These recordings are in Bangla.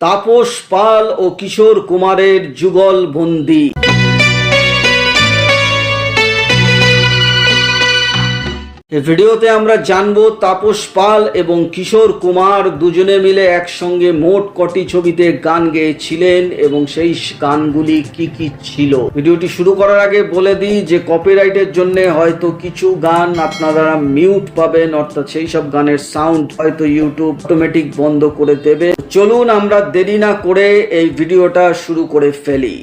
তাপস পাল ও কিশোর কুমারের যুগলবন্দি। এই ভিডিওতে আমরা জানবো তাপস পাল এবং কিশোর কুমার দুজনে মিলে একসঙ্গে মোট কটি ছবিতে গান গেয়েছিলেন এবং সেই গানগুলি কি কি ছিল। ভিডিওটি শুরু করার আগে বলে দিই যে কপিরাইটের জন্য হয়তো কিছু গান আপনারা মিউট পাবেন, অর্থাৎ সেই সব গানের সাউন্ড হয়তো ইউটিউব অটোমেটিক বন্ধ করে দেবে। চলুন আমরা দেরি না করে এই ভিডিওটা শুরু করে ফেলি।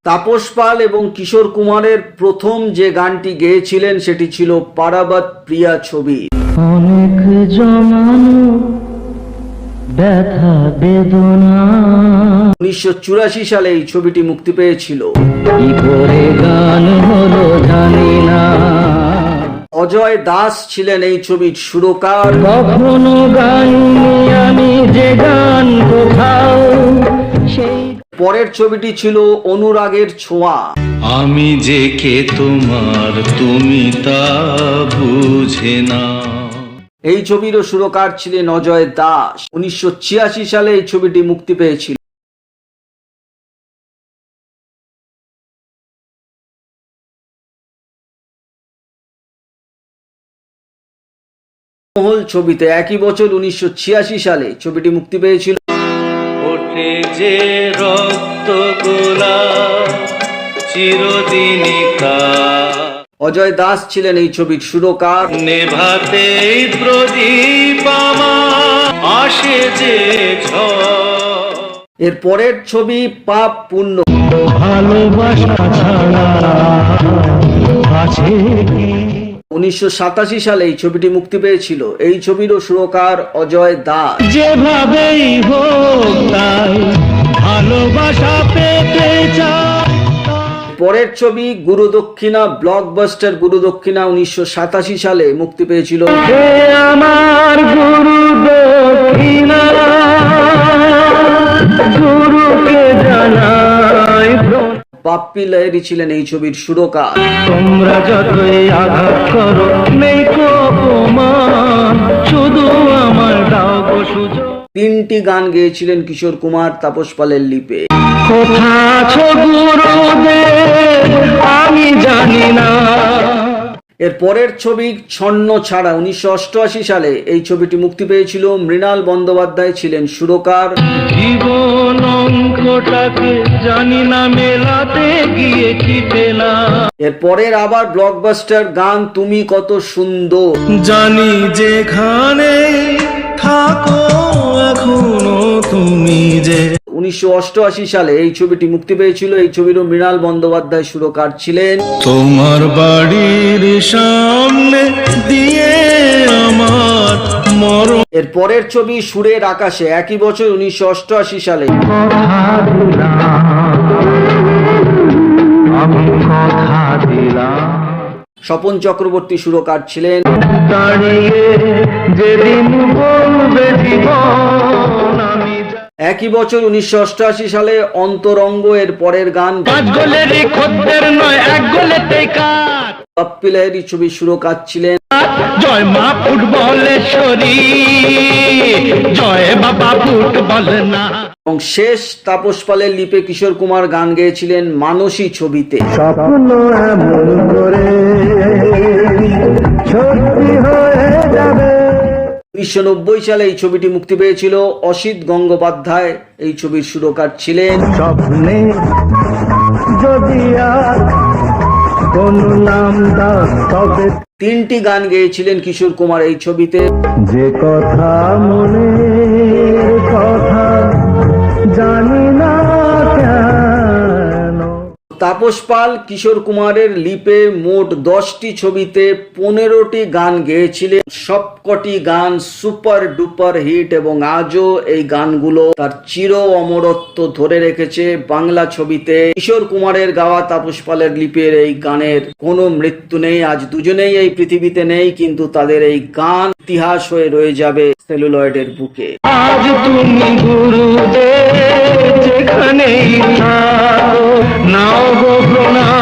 তাপস পাল এবং কিশোর কুমারের প্রথম যে গানটি গেয়েছিলেন সেটি ছিল পারাবত প্রিয়া ছবি। অনেক জমানো ব্যথা বেদনা 1984 সালে এই ছবিটি মুক্তি পেয়েছিল। কি করে গান হলো জানি না। অজয় দাস ছিলেন এই ছবির সুরকার। কখনো গাইনি আমি যে গান কোথাও, সেই পরের ছবিটি ছিল অনুরাগের ছোঁয়া। আমি যে কে তোমার তুমি তা বুঝে না। এই ছবিরও সুরকার ছিলেন অজয় দাস। 1986 সালে এই ছবিটি মুক্তি পেয়েছিল। মহল ছবিতে একই বছর 1986 সালে ছবিটি মুক্তি পেয়েছিল। ওঠে যে রক্ত গোলাপ চিরদিনই তা অজয় দাস ছিলেন এই ছবির সুরকার। নেভাতে প্রদীপ আমার আসে যে ঝড়। এর পরের ছবি পাপ পুণ্য। ভালোবাসা ছাড়া আছে কি। 1987 সালে এই ছবিটি মুক্তি পেয়েছিল। এই ছবিরও সুরকার অজয় দাস। যেভাবেই হোক তাই ভালোবাসা পেতে চাই। পরের ছবি গুরুদক্ষিণা, ব্লকবাস্টার গুরুদক্ষিণা 1987 সালে মুক্তি পেয়েছিল। হে আমার গুরু দক্ষিণা, গুরুকে জানাই বাপ্পি লাহিড়ী ছিলেন এই ছবির সুরকার। তোমরা যতই আঘাত করো নেই কো অপমান, শুধু আমার দাও গো সুযোগ। 3টি গান গেয়েছিলেন কিশোর কুমার তাপস পালের লিপে। কোথা আছো গুরুদেব আমি জানি না। এর পরের ছবি ছন্ন ছাড়া 1988 সালে এই ছবিটি মুক্তি পেয়েছিল। মৃণাল বন্দ্যোপাধ্যায় ছিলেন সুরকার। জীবন অঙ্কটাকে জানি না মেলাতে গিয়ে কি পেলাম। এর পরের আবার ব্লকবাস্টার গান তুমি কত সুন্দর। জানি যেখানে থাকো এখনো তুমি যে। 1988 সালে এই ছবিটি মুক্তি পেয়েছিল। এই ছবিরও মৃণাল বন্দ্যোপাধ্যায় সুরকার ছিলেন। তোমার বাড়ির সামনে দিয়ে আমার মরণ। এর পরের ছবি সুরের আকাশে, একই বছর 1988 সালে। কথা দিলাম স্বপন চক্রবর্তী সুরকার ছিলেন। দাঁড়িয়ে যেদিন বলবে জীবন আমি একই বছর 1988 সালে অন্তরঙ্গ এর পরের গান। পাঁচ গোলের খদ্দের নয় এক গোলেতে কাজ। বাপ্পি লাহিড়ী ছবির সুরকার ছিলেন। জয় মা ফুটবলেশ্বরী, জয় বাবা ফুটবল না। এবং শেষ তাপস পালের লিপে কিশোর কুমার গান গেয়েছিলেন মানসী ছবিতে। স্বপ্ন এমন করে সত্যি হয়ে যাবে। 1990 সালে এই ছবিটি মুক্তি পেয়েছিল। অসিত গঙ্গোপাধ্যায় এই ছবির সুরকার ছিলেন। স্বপ্নে যদি আর কোন নাম দাও তবে 3টি গান গেয়েছিলেন কিশোর কুমার এই ছবিতে। যে কথা মনে কথা জানি না কেন। তাপস পাল কিশোর কুমারের লিপে মোট 10টি ছবিতে 15টি গান গেয়েছিলেন। সবকটি গান সুপার ডুপার হিট এবং আজও এই গানগুলো তার চির অমরত্ব ধরে রেখেছে বাংলা ছবিতে। কিশোর কুমারের গাওয়া তাপস পালের লিপের এই গানের কোনো মৃত্যু নেই। আজ দুজনেই এই পৃথিবীতে নেই, কিন্তু তাদের এই গান ইতিহাস হয়ে রয়ে যাবে সেলুলয়েডের বুকে। আজ তুমি গুরুদেব যেখানেই থাকো নাও গো প্রণাম।